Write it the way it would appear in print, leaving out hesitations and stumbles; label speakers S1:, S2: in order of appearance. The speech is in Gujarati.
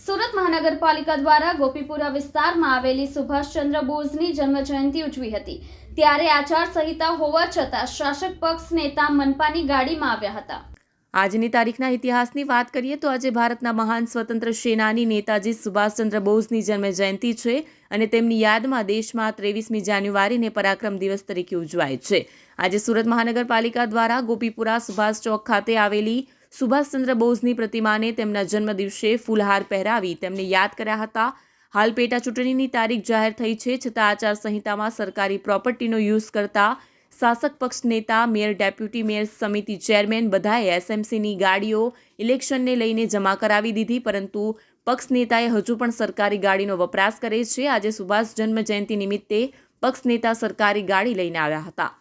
S1: સુરત મહાનગરપાલિકા દ્વારા ગોપીપુરા વિસ્તારમાં આવેલી સુભાષચંદ્ર બોઝની જન્મજયંતિ ઉજવી હતી। ત્યારે આચારસંહિતા હોવા છતાં શાસક પક્ષ નેતા મનપાની ગાડીમાં આવ્યા હતા।
S2: આજની તારીખના ઇતિહાસની વાત કરીએ તો આજે ભારતના મહાન સ્વતંત્ર સેનાની નેતાજી સુભાષચંદ્ર બોઝની જન્મજયંતિ છે અને તેમની યાદમાં દેશમાં 23મી જાન્યુઆરીને પરાક્રમ દિવસ તરીકે ઉજવાય છે। આજે સુરત મહાનગરપાલિકા દ્વારા ગોપીપુરા સુભાષ ચોક ખાતે આવેલી સુભાષચંદ્ર બોઝની પ્રતિમાને તેમના જન્મદિવસે ફૂલહાર પહેરાવી તેમને યાદ કર્યા હતા। હાલ પેટા ચૂંટણીની તારીખ જાહેર થઈ છે, છતાં આચારસંહિતામાં સરકારી પ્રોપર્ટીનો યુઝ કરતા શાસક પક્ષ નેતા, મેયર, ડેપ્યુટી મેયર, સમિતિ ચેરમેન બધાએ એસએમસીની ગાડીઓ ઇલેક્શનને લઈને જમા કરાવી દીધી, પરંતુ પક્ષ નેતાએ હજુ પણ સરકારી ગાડીનો વપરાશ કરે છે। આજે સુભાષ જન્મ જયંતિ નિમિત્તે પક્ષ નેતા સરકારી ગાડી લઈને આવ્યા હતા।